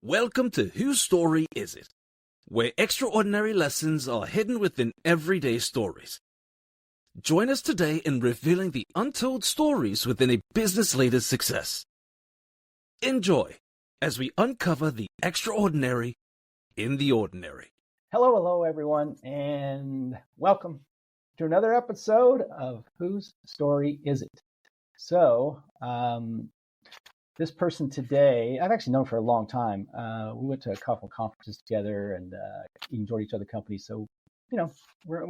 Welcome to Whose Story Is It?, where extraordinary lessons are hidden within everyday stories. Join us today in revealing the untold stories within a business leader's success. Enjoy as we uncover the extraordinary in the ordinary. Hello, everyone, and welcome to another episode of Whose Story Is It? So, this person today, I've actually known for a long time. We went to a couple of conferences together and enjoyed each other's company. So, we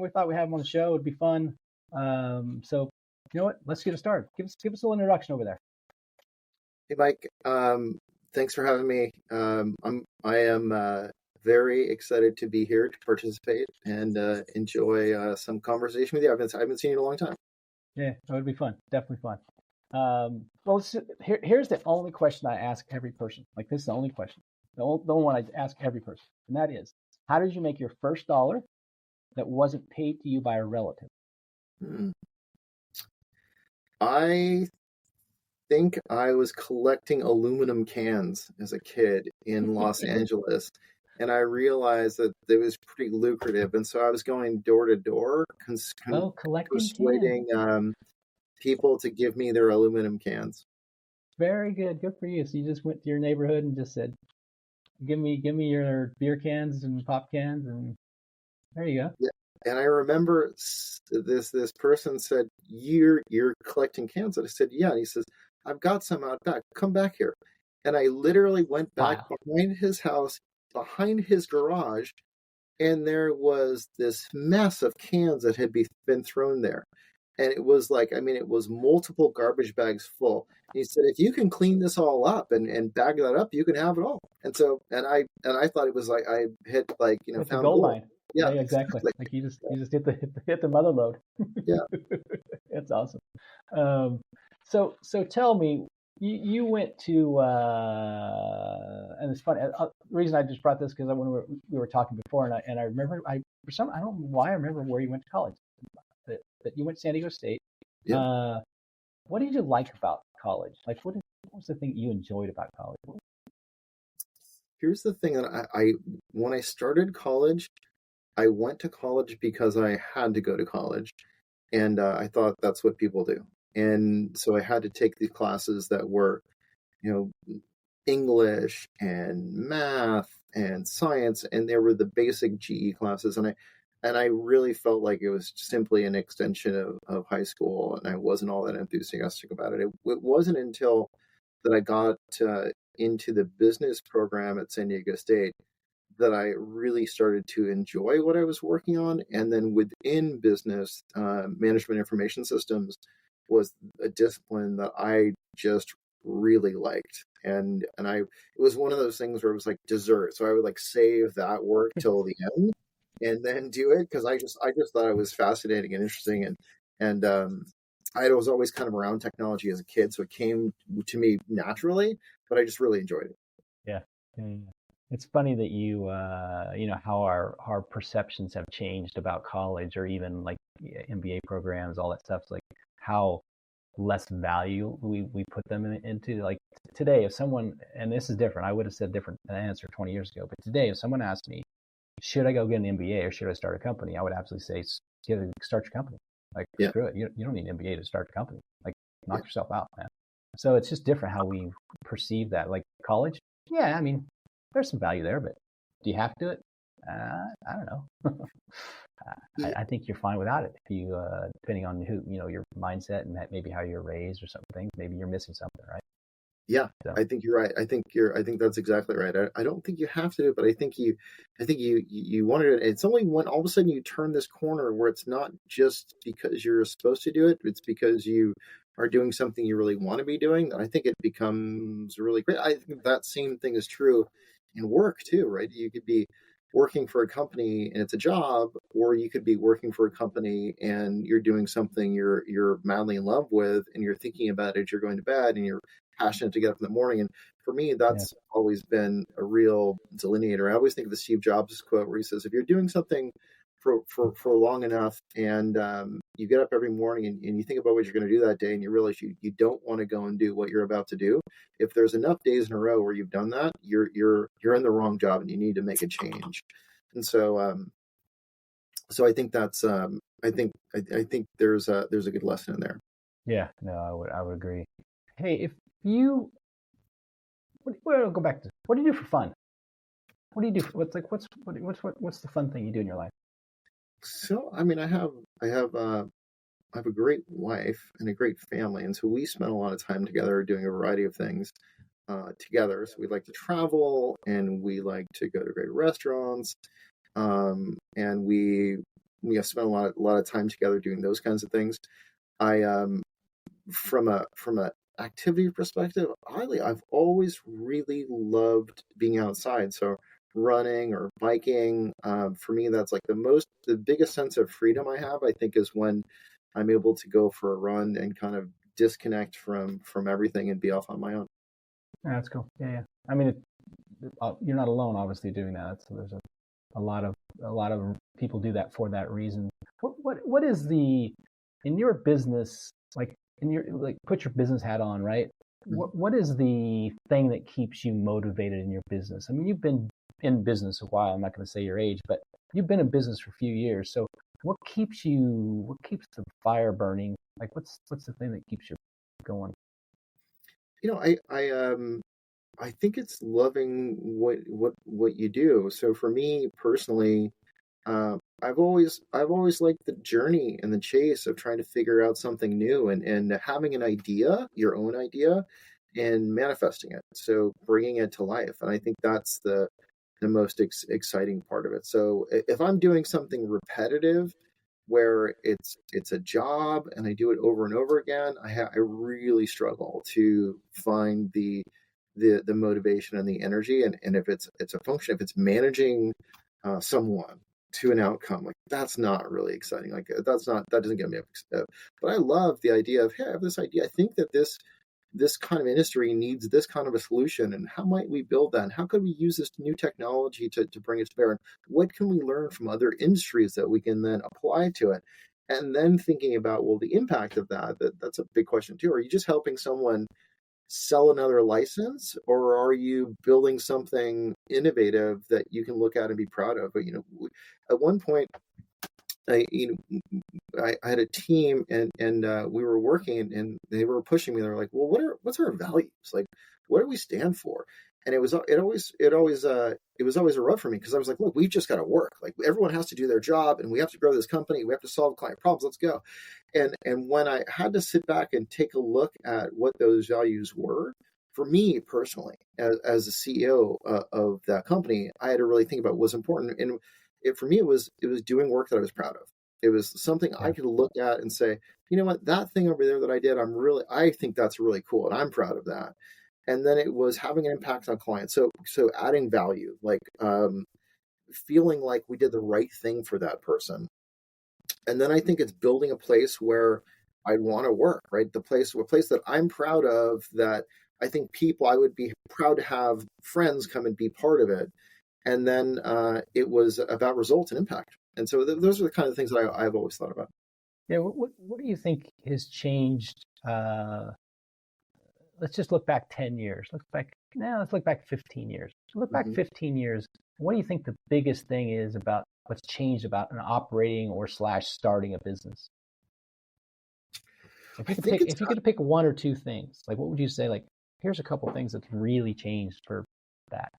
thought we'd have him on the show. It'd be fun. So, you know what? Let's get it started. Give us a little introduction over there. Hey, Mike. Thanks for having me. I am very excited to be here to participate and enjoy some conversation with you. I haven't seen you in a long time. Yeah, it would be fun. Definitely fun. Well, here's the only question I ask every person. Like, this is the only question. The only one I ask every person. And that is, how did you make your first dollar that wasn't paid to you by a relative? I think I was collecting aluminum cans as a kid in Los Angeles. And I realized that it was pretty lucrative. And so I was going door to door, persuading people to give me their aluminum cans. Very good. Good for you. So you just went to your neighborhood and just said, give me your beer cans and pop cans, and there you go. Yeah. And I remember this person said, you're collecting cans. And I said, yeah. And he says, I've got some out back. Come back here. And I literally went back behind his house, behind his garage, and there was this mess of cans that had been thrown there. And it was it was multiple garbage bags full. And he said, if you can clean this all up and bag that up, you can have it all. And so, and I thought it was like I hit found the gold line. Yeah, exactly. Like you just hit the mother load. Yeah, that's awesome. So tell me, you went to and it's funny. The reason I just brought this because when we were talking before, and I remember I don't know why I remember where you went to college. That you went to San Diego State. Yeah. What did you like about college? Like, what was the thing you enjoyed about college? Here's the thing that when I started college, I went to college because I had to go to college, and I thought that's what people do. And so I had to take the classes that were, English and math and science, and they were the basic GE classes. And I really felt like it was simply an extension of high school, and I wasn't all that enthusiastic about it. It wasn't until that I got into the business program at San Diego State that I really started to enjoy what I was working on. And then within business, management information systems was a discipline that I just really liked. And it was one of those things where it was like dessert. So I would save that work till the end and then do it, because I just thought it was fascinating and interesting, and I was always kind of around technology as a kid, so it came to me naturally, but I just really enjoyed it. Yeah. It's funny that you how our perceptions have changed about college, or even like MBA programs, all that stuff. Like how less value we put them into. Like today, if someone, and this is different, I would have said different answer 20 years ago, but today, if someone asked me, should I go get an MBA or should I start a company? I would absolutely say, start your company. Like, screw it. You don't need an MBA to start a company. Like, knock yourself out, man. So it's just different how we perceive that. Like college, yeah, I mean, there's some value there, but do you have to do it? I don't know. I think you're fine without it. If you, depending on who, your mindset and maybe how you're raised or something, maybe you're missing something, right? Yeah, so. I think you're right. I think that's exactly right. I don't think you have to do it, but I think you wanted it. It's only when all of a sudden you turn this corner where it's not just because you're supposed to do it, it's because you are doing something you really want to be doing, that I think it becomes really great. I think that same thing is true in work too, right? You could be working for a company and it's a job, or you could be working for a company and you're doing something you're madly in love with, and you're thinking about it, you're going to bed, and you're passionate to get up in the morning. And for me, that's always been a real delineator. I always think of the Steve Jobs quote where he says, if you're doing something for long enough and you get up every morning and you think about what you're going to do that day, and you realize you don't want to go and do what you're about to do. If there's enough days in a row where you've done that, you're in the wrong job and you need to make a change. And so I think that's I think there's a good lesson in there. Yeah, no, I would agree. Hey, if you, well, go back to what do you do for fun? What do you do? What's the fun thing you do in your life? So I mean, I have a great wife and a great family, and so we spend a lot of time together doing a variety of things together. So we like to travel, and we like to go to great restaurants, and we have spent a lot of time together doing those kinds of things. I from a activity perspective, I've always really loved being outside. So running or biking, for me, that's like the biggest sense of freedom I have, I think, is when I'm able to go for a run and kind of disconnect from everything and be off on my own. Yeah, that's cool. Yeah, yeah. I mean, you're not alone, obviously, doing that. So there's a lot of people do that for that reason. What is the in your business, like in your, like, put your business hat on, right? What is the thing that keeps you motivated in your business? I mean, you've been in business a while. I'm not going to say your age, but you've been in business for a few years. So what keeps the fire burning? Like, what's the thing that keeps you going? You know, I think it's loving what you do. So for me personally, I've always liked the journey and the chase of trying to figure out something new, and having an idea, your own idea, and manifesting it. So bringing it to life, and I think that's the most exciting part of it. So if I'm doing something repetitive, where it's a job and I do it over and over again, I really struggle to find the motivation and the energy. And if it's a function, if it's managing someone to an outcome, like, that's not really exciting. Like, that doesn't get me up. But I love the idea of, hey, I have this idea. I think that this kind of industry needs this kind of a solution, and how might we build that, and how could we use this new technology to bring it to bear, and what can we learn from other industries that we can then apply to it. And then thinking about, well, the impact of that's a big question too. Are you just helping someone sell another license, or are you building something innovative that you can look at and be proud of? But at one point, I had a team, and we were working, and they were pushing me. They were like, "Well, what's our values? Like, what do we stand for?" And it was always a rub for me, because I was like, "Look, we've just got to work. Like, everyone has to do their job, and we have to grow this company. We have to solve client problems. Let's go." And when I had to sit back and take a look at what those values were, for me personally, as a CEO of that company, I had to really think about what was important. And for me, it was doing work that I was proud of. It was something I could look at and say, you know what, that thing over there that I did, I think that's really cool, and I'm proud of that. And then it was having an impact on clients. So adding value, like, feeling like we did the right thing for that person. And then I think it's building a place where I'd want to work, right? A place that I'm proud of, that I think I would be proud to have friends come and be part of it. And then it was about results and impact. And so those are the kind of things that I've always thought about. Yeah, what do you think has changed? Let's just look back 10 years. Let's look back 15 years. Look back 15 years. What do you think the biggest thing is about what's changed about an operating or / starting a business? If you could pick one or two things, like, what would you say? Like, here's a couple of things that's really changed for that.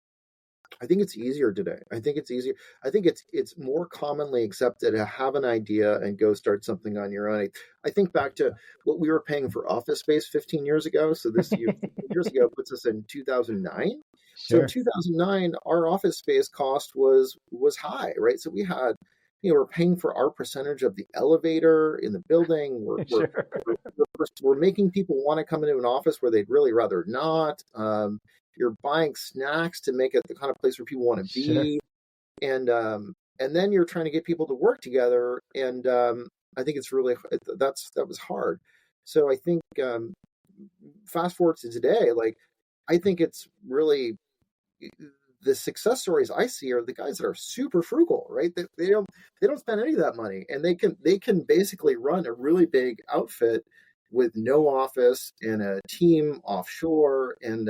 I think it's easier today. I think it's easier. I think it's more commonly accepted to have an idea and go start something on your own. I think back to what we were paying for office space 15 years ago. So this year, 15 years ago, puts us in 2009. So in Sure. 2009, our office space cost was high, right? So we had, we're paying for our percentage of the elevator in the building. Sure. We're making people want to come into an office where they'd really rather not. You're buying snacks to make it the kind of place where people want to be, Sure. and then you're trying to get people to work together. And I think that was hard. So I think, fast forward to today, like, I think it's really the success stories I see are the guys that are super frugal, right? They don't spend any of that money, and they can basically run a really big outfit with no office and a team offshore. And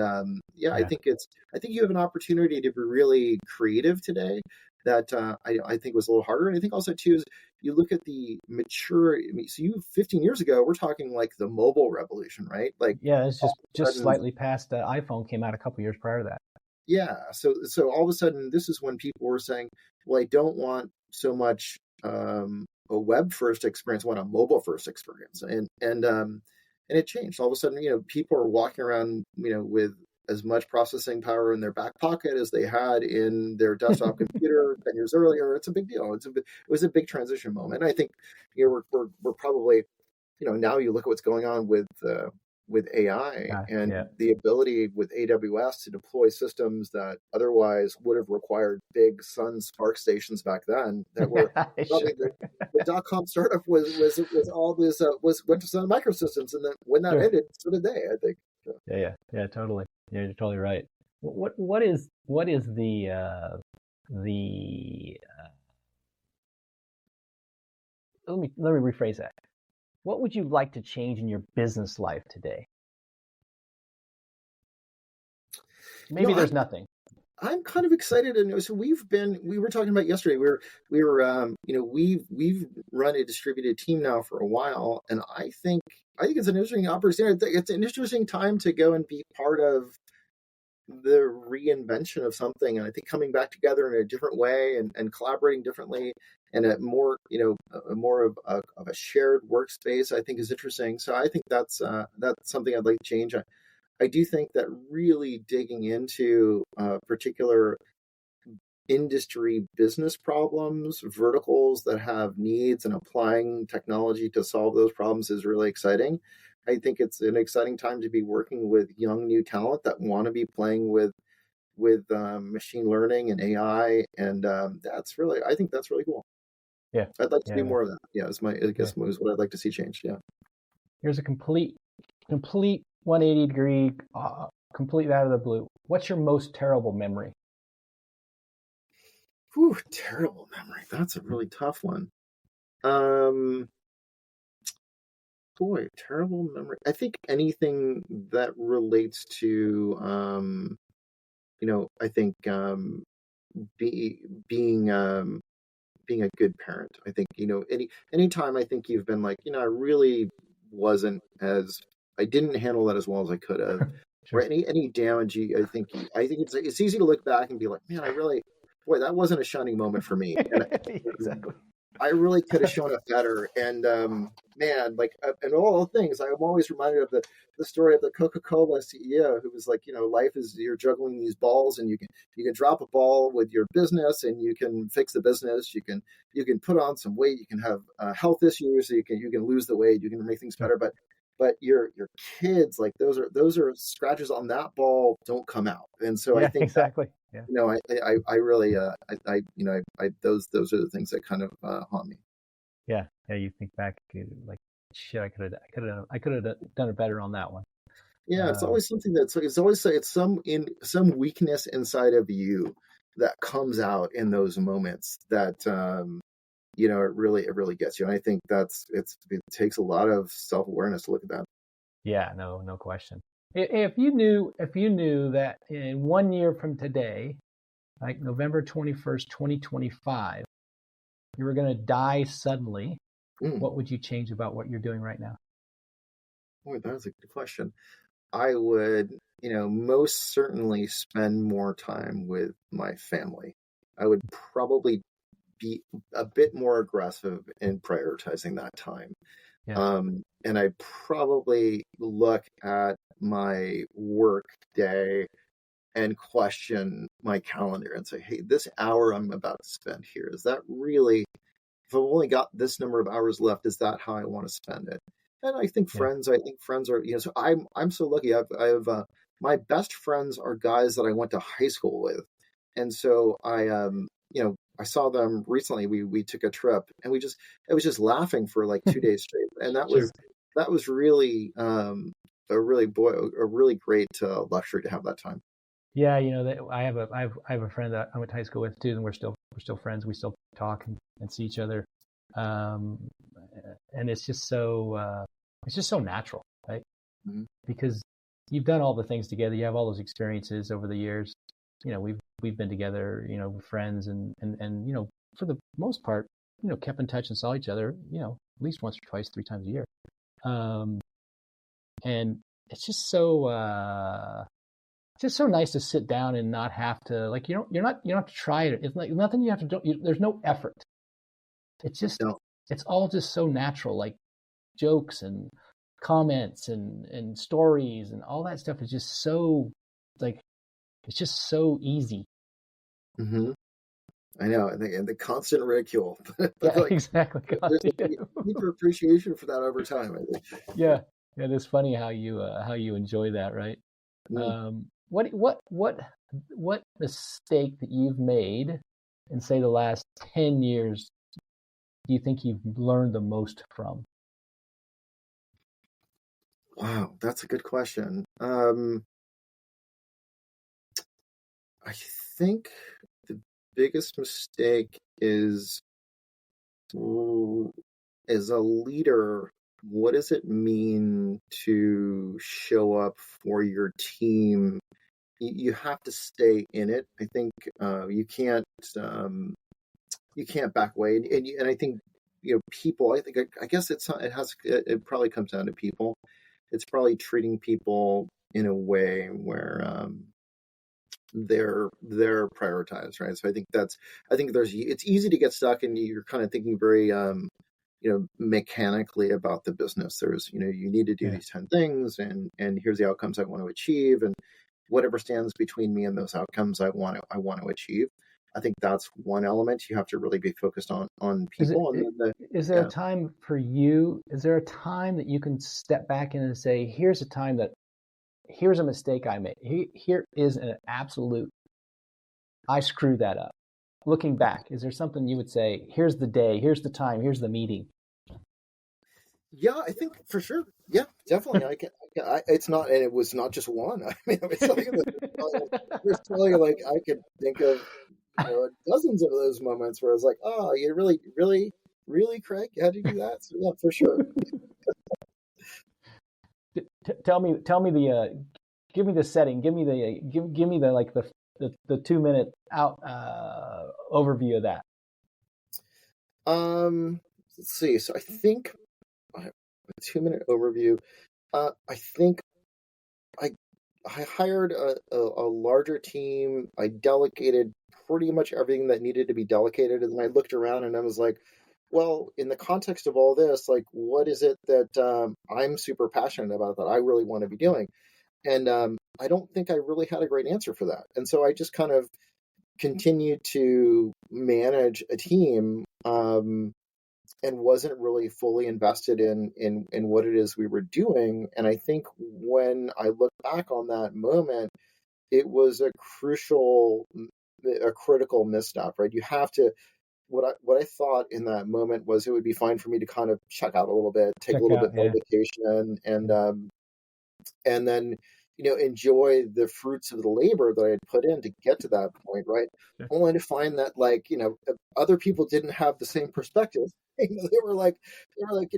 yeah, Yeah. I think you have an opportunity to be really creative today that I think was a little harder. And I think also too is you look at the maturity. I mean, so 15 years ago, we're talking like the mobile revolution, right? Like Yeah, it's all of a just sudden, slightly past the iPhone came out a couple years prior to that. yeah. So all of a sudden, this is when people were saying, well, I don't want so much a web first experience, I want a mobile first experience, and it changed. All of a sudden, people are walking around, with as much processing power in their back pocket as they had in their desktop computer 10 years earlier. It's a big deal. It was a big transition moment. And I think we're probably, now you look at what's going on with AI and Yeah. the ability with AWS to deploy systems that otherwise would have required big Sun Spark stations back then that were probably Sure. the dot-com startup was all this went to Sun Microsystems, and then when that Sure. ended, so did they, I think. So, Yeah, totally. Yeah, you're totally right. What is the let me rephrase that. What would you like to change in your business life today? Maybe there's nothing. I'm kind of excited, and so we were talking about yesterday. We've run a distributed team now for a while, and I think it's an interesting opportunity. It's an interesting time to go and be part of the reinvention of something, and I think coming back together in a different way and collaborating differently and a more more of a shared workspace, I think is interesting. So I think that's something I'd like to change. I do think that really digging into particular industry business problems, verticals that have needs, and applying technology to solve those problems is really exciting. I think it's an exciting time to be working with young new talent that want to be playing with machine learning and AI, and I think that's really cool. Yeah. I'd like to do Yeah. more of that. Yeah, is what I'd like to see changed. Yeah. Here's a complete 180 degree, complete out of the blue. What's your most terrible memory? Whew, terrible memory. That's a really tough one. Boy, terrible memory. I think anything that relates to, I think being being a good parent. I think anytime I think you've been like, I really wasn't as I didn't handle that as well as I could have, or Sure. any damage. I think it's easy to look back and be like, man, boy, that wasn't a shining moment for me, and Exactly. I really could have shown up better. And man, like, and all the things, I'm always reminded of the story of the Coca-Cola CEO who was like, life is you're juggling these balls, and you can drop a ball with your business, and you can fix the business. You can put on some weight. You can have health issues. So you can lose the weight. You can make things better. But your kids, like those are scratches on that ball don't come out. And so I think exactly. Yeah. I really those are the things that kind of haunt me. Yeah. You think back like, shit, I could have done it better on that one. Yeah, it's always something it's some weakness inside of you that comes out in those moments that it really gets you. And I think it takes a lot of self-awareness to look at that. Yeah, no question. If you knew that in 1 year from today, like November 21st, 2025, you were going to die suddenly, what would you change about what you're doing right now? Boy, that's a good question. I would, most certainly spend more time with my family. I would probably be a bit more aggressive in prioritizing that time. Yeah. And I probably look at my work day and question my calendar and say, hey, this hour I'm about to spend here, is that really, if I've only got this number of hours left, is that how I want to spend it? And I think friends are, so I'm so lucky. I have my best friends are guys that I went to high school with. And so I saw them recently. We took a trip, and it was just laughing for like 2 days straight. And that was really a really great luxury to have that time. Yeah, I have a friend that I went to high school with too, and we're still friends. We still talk and see each other, um, and it's just so natural, right? Mhm. Because you've done all the things together. You have all those experiences over the years. We've been together, friends, and for the most part, kept in touch and saw each other, at least once or twice, 3 times a year. Um, and it's just so nice to sit down and not have to, like, you don't have to try it. It's like nothing you have to do. There's no effort. No. It's all just so natural, like jokes and comments and stories and all that stuff is just so, like, it's just so easy. Hmm. I know, and the constant ridicule, but Yeah, like exactly. there's a deeper appreciation for that over time, I think. Yeah, yeah. It's funny how you enjoy that, right? Mm. What mistake that you've made in, say, the last 10 years do you think you've learned the most from? Wow, that's a good question. I think the biggest mistake is, as a leader, what does it mean to show up for your team? You have to stay in it. I think um, you can't back away, and I think people. I guess it probably comes down to people. It's probably treating people in a way where they're prioritized, right? So I think there's it's easy to get stuck and you're kind of thinking very mechanically about the business. There's you need to do Yeah. these 10 things, and here's the outcomes I want to achieve, and whatever stands between me and those outcomes I want to achieve. I think that's one element. You have to really be focused on Is people, and then is there a yeah. time for you? Is there a time that you can step back in and say, here's a mistake I made. Here is an absolute, I screwed that up. Looking back, is there something you would say, here's the day, here's the time, here's the meeting? Yeah, I think for sure. Yeah, definitely. It's not, and it was not just one. I mean, it's something that there's probably like I could think of, dozens of those moments where I was like, oh, you really, really, really, Craig, how'd you do that? So yeah, for sure. Tell me give me the setting, give me the, like, the 2 minute out overview of that. Let's see. So I think a 2 minute overview. I think I I hired a larger team. I delegated pretty much everything that needed to be delegated, and then I looked around and I was like, well, in the context of all this, like, what is it that I'm super passionate about that I really want to be doing? And I don't think I really had a great answer for that. And so I just kind of continued to manage a team, and wasn't really fully invested in what it is we were doing. And I think when I look back on that moment, it was a critical misstep, right? You have to. What I thought in that moment was it would be fine for me to kind of check out a little bit, take a Check little out, bit more yeah. vacation, and then enjoy the fruits of the labor that I had put in to get to that point, right? Sure. Only to find that, like, other people didn't have the same perspective. They were like, wait,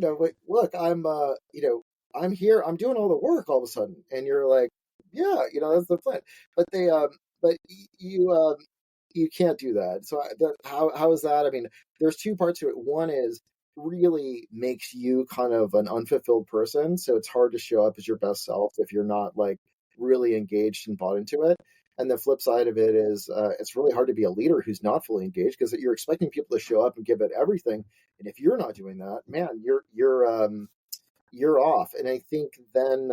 look, I'm here, I'm doing all the work all of a sudden, and you're like, yeah, that's the plan. But but you can't do that. So how is that? I mean, there's two parts to it. One is really makes you kind of an unfulfilled person. So it's hard to show up as your best self if you're not like really engaged and bought into it. And the flip side of it is it's really hard to be a leader who's not fully engaged because you're expecting people to show up and give it everything. And if you're not doing that, man, you're off. And I think then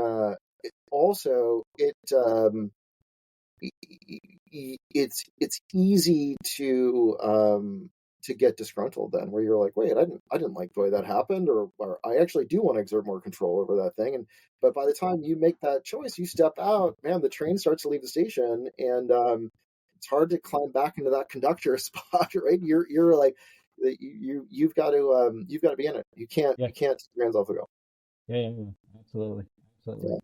also it's easy to get disgruntled then, where you're like, wait, I didn't like the way that happened, or I actually do want to exert more control over that thing. And but by the time you make that choice, you step out, man, the train starts to leave the station, and it's hard to climb back into that conductor spot, right? You're like you've got to be in it. You can't Yeah. take your hands off the go. Yeah, absolutely. Yeah.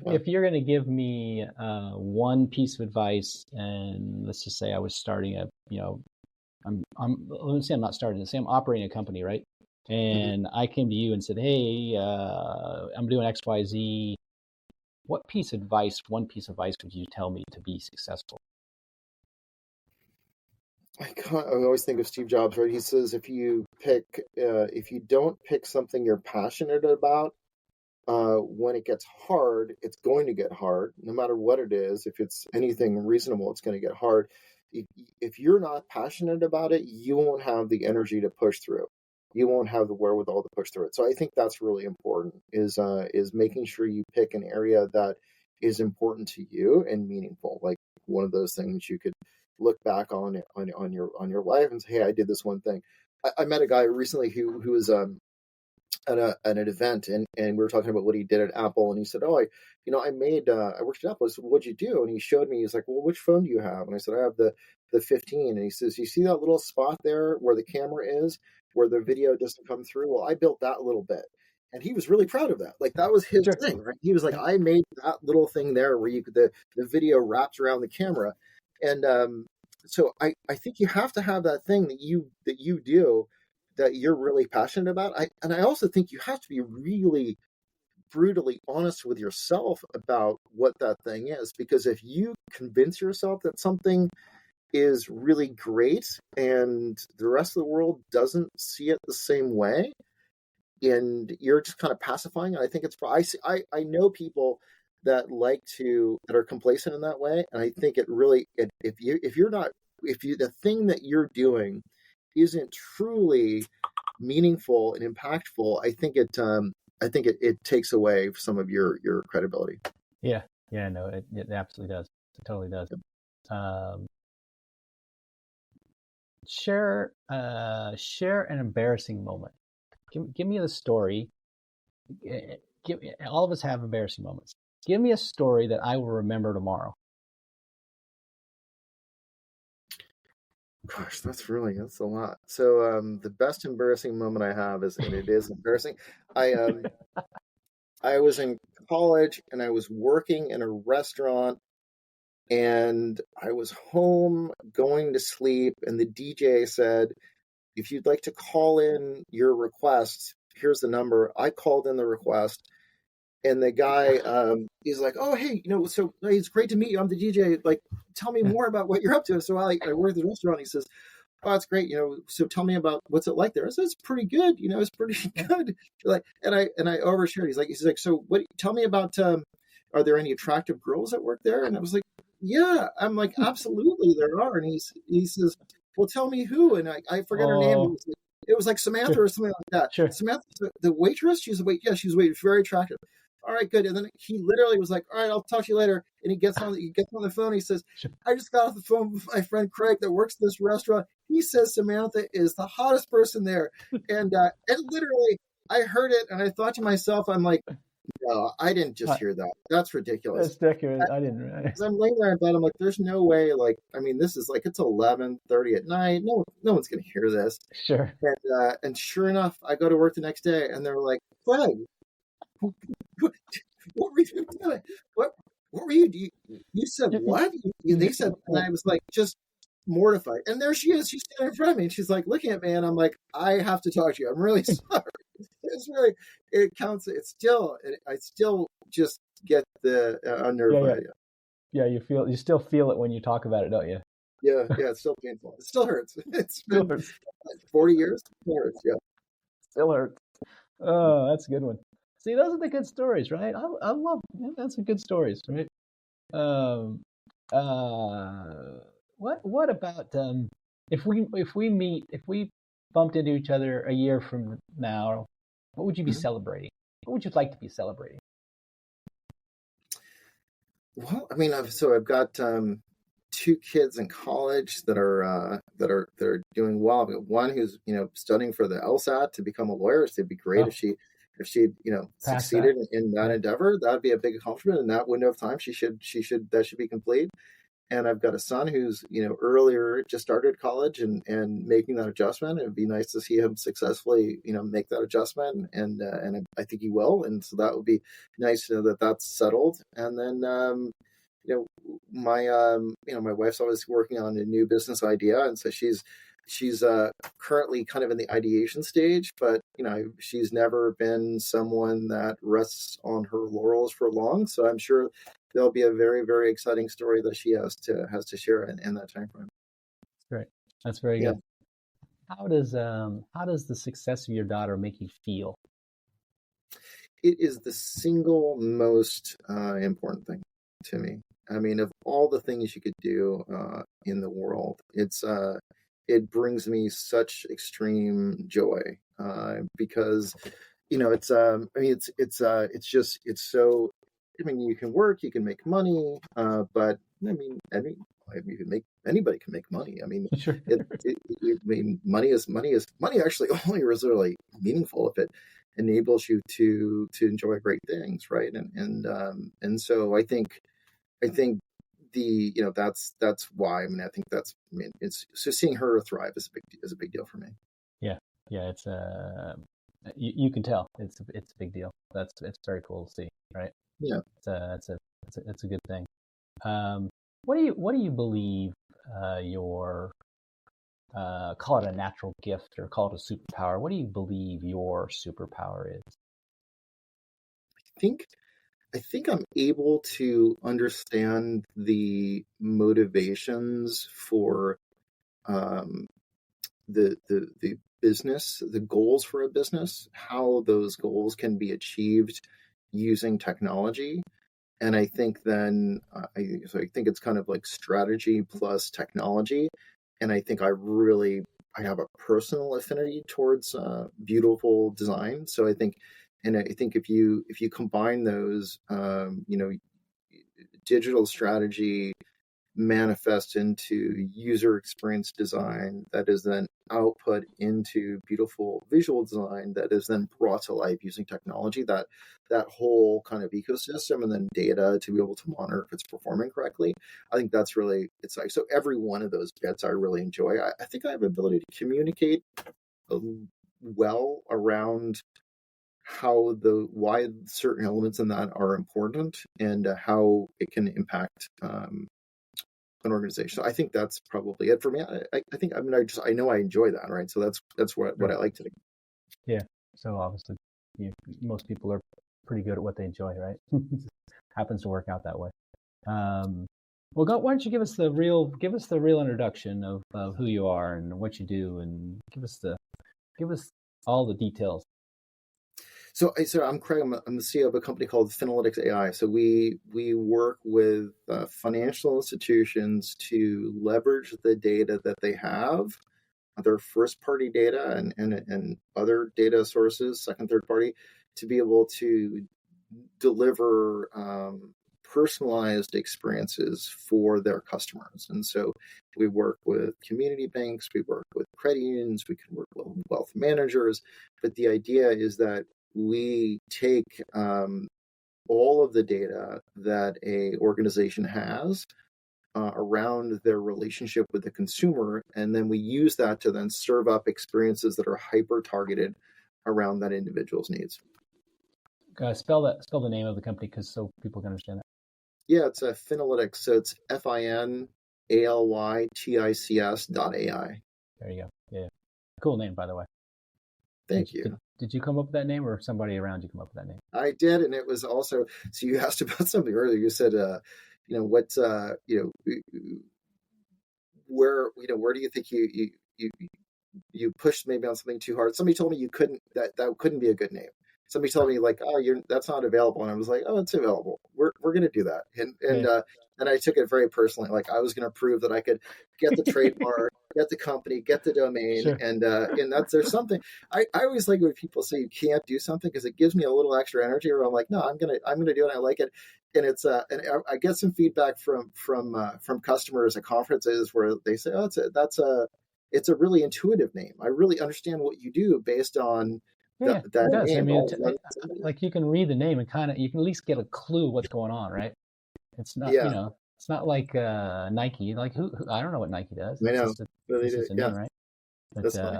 If you're going to give me one piece of advice, and let's just say I was starting let's say I'm not starting. Let's say I'm operating a company, right? And I came to you and said, "Hey, I'm doing X, Y, Z. One piece of advice would you tell me to be successful?" I always think of Steve Jobs, right? He says if you don't pick something you're passionate about, when it gets hard, it's going to get hard, no matter what it is. If it's anything reasonable, it's going to get hard. If you're not passionate about it, you won't have the energy to push through. You won't have the wherewithal to push through it. So I think that's really important. Is making sure you pick an area that is important to you and meaningful. Like one of those things you could look back on your life and say, "Hey, I did this one thing." I met a guy recently who was at an event, and we were talking about what he did at Apple, and he said, "Oh, I worked at Apple." I said, "What'd you do?" And he showed me. He's like, "Well, which phone do you have?" And I said, "I have the 15." And he says, "You see that little spot there where the camera is, where the video doesn't come through? Well, I built that little bit." And he was really proud of that. Like that was his thing, right? He was like, "I made that little thing there where the video wraps around the camera." And so I think you have to have that thing that you do that you're really passionate about. I also think you have to be really brutally honest with yourself about what that thing is, because if you convince yourself that something is really great and the rest of the world doesn't see it the same way, and you're just kind of pacifying it, I think it's I know people that are complacent in that way, and I think it really if the thing that you're doing isn't truly meaningful and impactful, I think it takes away some of your credibility. Yeah, no, it absolutely does. It totally does. Share an embarrassing moment. Give me the story. All of us have embarrassing moments. Give me a story that I will remember tomorrow. Gosh, that's a lot. So the best embarrassing moment I have and it is embarrassing. I was in college and I was working in a restaurant, and I was home going to sleep, and the DJ said, "If you'd like to call in your request, here's the number." I called in the request, and the guy, he's like, "Oh, hey, so hey, it's great to meet you. I'm the DJ. Like, tell me more about what you're up to." So I work at the restaurant. He says, "Oh, that's great. So tell me about what's it like there." I said, "It's pretty good. It's pretty good." Like, and I overshared. He's like, "So what? Tell me about. Are there any attractive girls that work there?" And I was like, "Yeah." I'm like, "Absolutely, there are." And he says, "Well, tell me who." And I forget her name. It was like Samantha or something like that. Sure. Samantha, the waitress. She's a wait. Yeah, she's very attractive. All right, good. And then he literally was like, "All right, I'll talk to you later." And he gets on the phone. He says, "I just got off the phone with my friend Craig that works at this restaurant. He says Samantha is the hottest person there." And literally, I heard it and I thought to myself, I'm like, "No, I didn't just hear that. That's ridiculous." That's ridiculous. I didn't. As I'm laying there in bed, I'm like, "There's no way. Like, I mean, this is like it's 11:30 at night. No one's gonna hear this." Sure. And sure enough, I go to work the next day, and they're like, "Craig, what were you doing? What were you? You said what?" They said, and I was like, just mortified. And there she is. She's standing in front of me, and she's like looking at me, and I'm like, "I have to talk to you. I'm really sorry." It's really, it counts. I still just get the unnerved by it. Yeah, you still feel it when you talk about it, don't you? Yeah, it's still painful. It still hurts. It's been 40 years. It still hurts. Yeah, still hurts. Oh, that's a good one. See, those are the good stories, right? I love that's some good stories, right? What about if we bumped into each other a year from now, what would you be celebrating? What would you like to be celebrating? Well, I mean, I've got 2 kids in college that are doing well. I've got one who's studying for the LSAT to become a lawyer. So it'd be great if she succeeded in that endeavor. That'd be a big accomplishment in that window of time. That should be complete. and I've got a son who's, earlier just started college and making that adjustment. It'd be nice to see him successfully, make that adjustment, and I think he will. And so that would be nice to know that that's settled. And then, my wife's always working on a new business idea, and so she's currently kind of in the ideation stage, but she's never been someone that rests on her laurels for long. So I'm sure there'll be a very, very exciting story that she has to share in that time frame. Great. That's very good. How does the success of your daughter make you feel? It is the single most important thing to me. I mean, of all the things you could do in the world, it brings me such extreme joy because it's so. I mean, you can work, you can make money, but anybody can make money. I mean, Sure. Money actually only is really meaningful if it enables you to enjoy great things, right? And so I think that's why. I mean, it's so seeing her thrive is a big deal for me. Yeah, it's you can tell it's a big deal. It's very cool to see, right? Yeah, it's a good thing. What do you believe your call it a natural gift or call it a superpower? What do you believe your superpower is? I think I'm able to understand the motivations for the business, the goals for a business, how those goals can be achieved using technology. And I think then I think it's kind of like strategy plus technology. And I think I have a personal affinity towards beautiful design. So I think if you combine those, digital strategy manifest into user experience design that is then output into beautiful visual design that is then brought to life using technology, that whole kind of ecosystem, and then data to be able to monitor if it's performing correctly. I think that's really, it's like, so every one of those bits I really enjoy. I think I have the ability to communicate well around why certain elements in that are important and how it can impact an organization. So I think that's probably it for me. I think, I know I enjoy that, right? So that's what I like to do. Yeah. So obviously, most people are pretty good at what they enjoy, right? Happens to work out that way. Well, why don't you give us the real introduction of who you are and what you do, and give us all the details. So I'm Craig. I'm the CEO of a company called Finalytics AI. So we work with financial institutions to leverage the data that they have, their first party data and other data sources, second, third party, to be able to deliver personalized experiences for their customers. And so we work with community banks, we work with credit unions, we can work with wealth managers. But the idea is that we take all of the data that a organization has around their relationship with the consumer, and then we use that to then serve up experiences that are hyper targeted around that individual's needs. Spell the name of the company so people can understand that. Yeah, it's a Finalytics. So it's FINALYTICS.ai. There you go. Yeah, cool name, by the way. Thank you. Did you come up with that name, or somebody around you come up with that name? I did, and it was also. So you asked about something earlier. You said, where do you think you pushed maybe on something too hard? Somebody told me that couldn't be a good name. Somebody told me like, that's not available, and I was like, oh, it's available. We're going to do that, and I took it very personally. Like I was going to prove that I could get the trademark, get the company, get the domain, sure. and there's something. I always like when people say you can't do something because it gives me a little extra energy. Or I'm like, no, I'm gonna do it. And I like it, and it's and I get some feedback from customers at conferences where they say, oh, it's a really intuitive name. I really understand what you do based on. Yeah, it does. Name. I mean, like you can read the name and you can at least get a clue what's going on, right? It's not, It's not like Nike. Like who? I don't know what Nike does. I It's know. just a, Really it's do. just a Yeah, name, right? But that's funny.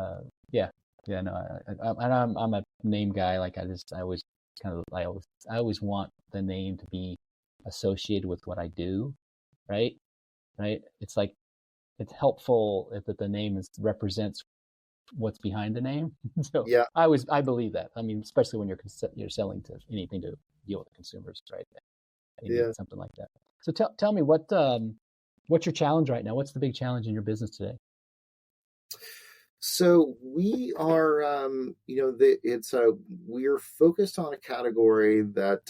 yeah, yeah. No, and I'm a name guy. Like I always kind of I always want the name to be associated with what I do, right? Right. It's like it's helpful if that the name represents what's behind the name. So Yeah. I believe that. I mean, especially when you're selling to anything to deal with consumers, right? You need Yeah. something like that. So tell me what's your challenge right now? What's the big challenge in your business today? So we are, we're focused on a category that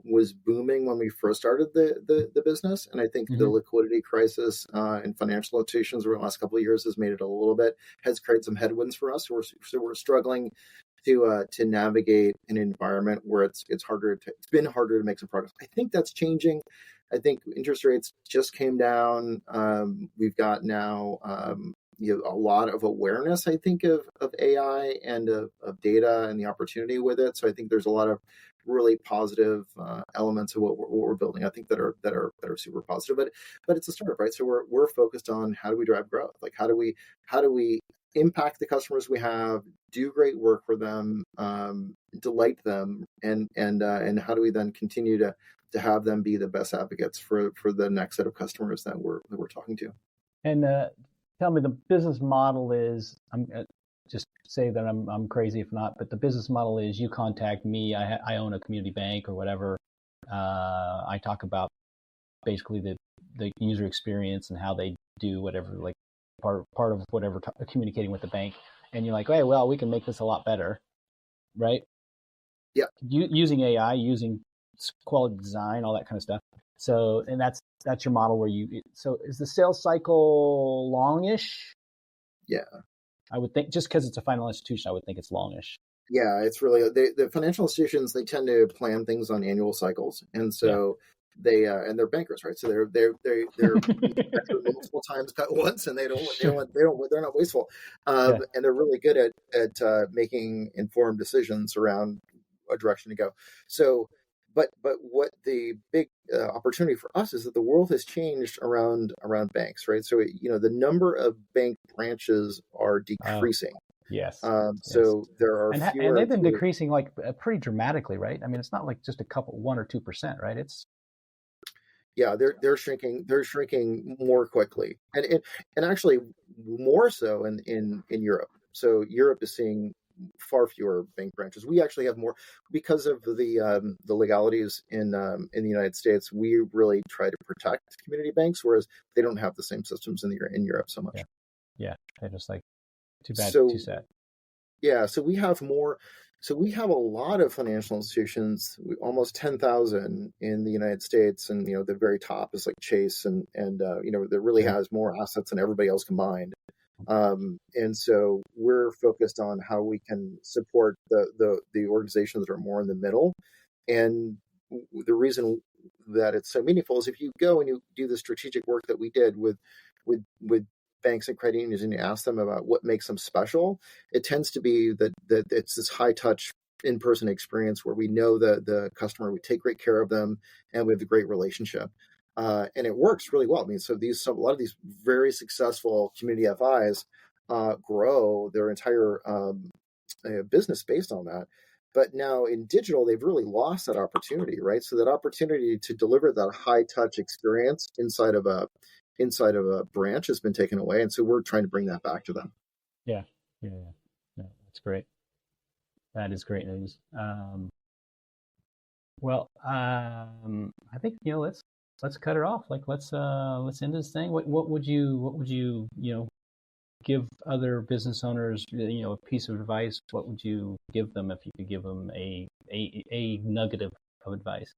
was booming when we first started the business, and I think the Mm-hmm. liquidity crisis in financial institutions over the last couple of years has made it a little bit has created some headwinds for us. So we're struggling to navigate an environment where it's been harder to make some progress. I think that's changing. I think interest rates just came down. We've got now a lot of awareness, I think, of AI and of data and the opportunity with it. So I think there's a lot of really positive elements of what we're building. I think that are super positive. But it's a startup, right? So we're focused on how do we drive growth? Like how do we impact the customers we have, do great work for them, delight them, and how do we then continue to have them be the best advocates for the next set of customers that we're talking to. And tell me, the business model is, I'm just say that I'm crazy if not, but the business model is you contact me. I own a community bank or whatever. I talk about basically the user experience and how they do whatever, like part of whatever communicating with the bank. And you're like, hey, well, we can make this a lot better, right? Yeah. Using AI, using quality design, all that kind of stuff. So, and that's your model where so is the sales cycle longish? Yeah. I would think just because it's a financial institution, I would think it's longish. Yeah, it's really the financial institutions. They tend to plan things on annual cycles, and so they and they're bankers, right? So they're multiple times cut once, and they're not wasteful, and they're really good at making informed decisions around a direction to go. So, but what the big opportunity for us is that the world has changed around banks, right? So the number of bank branches are decreasing. Yes. So there are fewer and they've been decreasing like pretty dramatically, right? I mean, it's not like just 1 or 2%, right? It's they're shrinking more quickly, and actually more so in Europe. So Europe is seeing far fewer bank branches. We actually have more because of the legalities in the United States. We really try to protect community banks, whereas they don't have the same systems in Europe so much. Yeah. They're just like too bad, too sad. Yeah, so we have more. So we have a lot of financial institutions, almost 10,000 in the United States, and the very top is like Chase, and that really has more assets than everybody else combined. And so we're focused on how we can support the organizations that are more in the middle. And the reason that it's so meaningful is if you go and you do the strategic work that we did with banks and credit unions and you ask them about what makes them special, it tends to be that it's this high touch in-person experience where we know the customer, we take great care of them, and we have a great relationship. And it works really well. I mean, so a lot of these very successful community FIs grow their entire business based on that. But now in digital, they've really lost that opportunity, right? So that opportunity to deliver that high touch experience inside of a branch has been taken away, and so we're trying to bring that back to them. Yeah. That's great. That is great news. I think let's cut it off. Like let's end this thing. What would you give other business owners a piece of advice? What would you give them if you could give them a nugget of advice?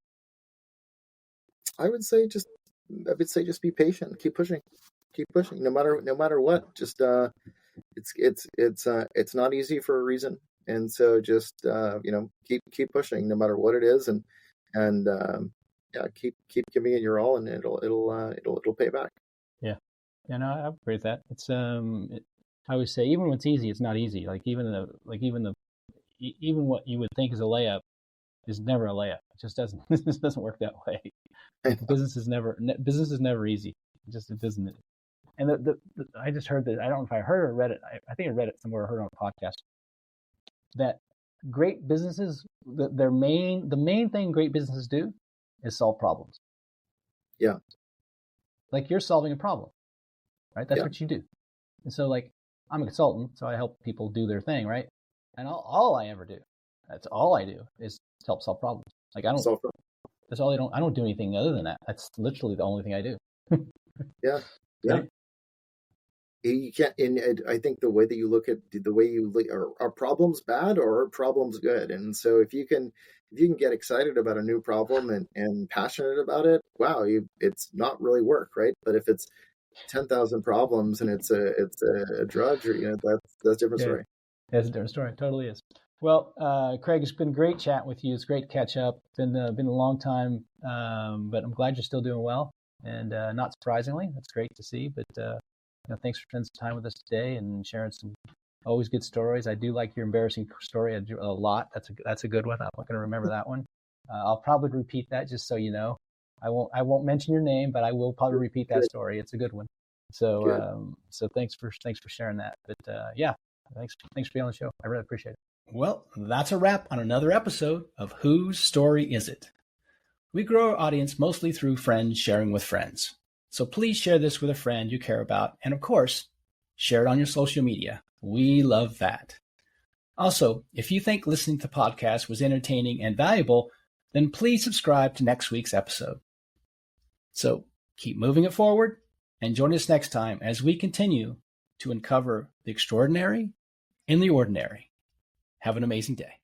I would say just be patient, keep pushing, no matter what. Just it's not easy for a reason, and so just keep pushing no matter what it is, and keep giving it your all, and it'll pay back. No, I agree with that. It's I always say even when it's easy, it's not easy. Like even what you would think is a layup is never a layup. It just doesn't. It just doesn't work that way. Business is never easy. It isn't. And I just heard that, I don't know if I heard or read it. I think I read it somewhere or heard it on a podcast, that great businesses, the main thing great businesses do is solve problems. Yeah. Like you're solving a problem, right? That's what you do. And so like, I'm a consultant, so I help people do their thing, right? And all I ever do, that's all I do, is help solve problems. Like I don't do anything other than that. That's literally the only thing I do. Yeah. Right? You can't, and I think the way that you look at are problems bad or are problems good? And so if you can get excited about a new problem and passionate about it, wow, it's not really work, right? But if it's 10,000 problems and it's a drudge, or that's a different story. That's a different story. It totally is. Well, Craig, it's been great chatting with you. It's great to catch up. Been a long time, but I'm glad you're still doing well. And not surprisingly, that's great to see. But thanks for spending some time with us today and sharing some always good stories. I do like your embarrassing story a lot. That's a good one. I'm not going to remember that one. I'll probably repeat that just so you know. I won't mention your name, but I will probably repeat that story. It's a good one. So so thanks for sharing that. But thanks for being on the show. I really appreciate it. Well, that's a wrap on another episode of Whose Story Is It? We grow our audience mostly through friends sharing with friends. So please share this with a friend you care about. And of course, share it on your social media. We love that. Also, if you think listening to the podcast was entertaining and valuable, then please subscribe to next week's episode. So keep moving it forward and join us next time as we continue to uncover the extraordinary in the ordinary. Have an amazing day.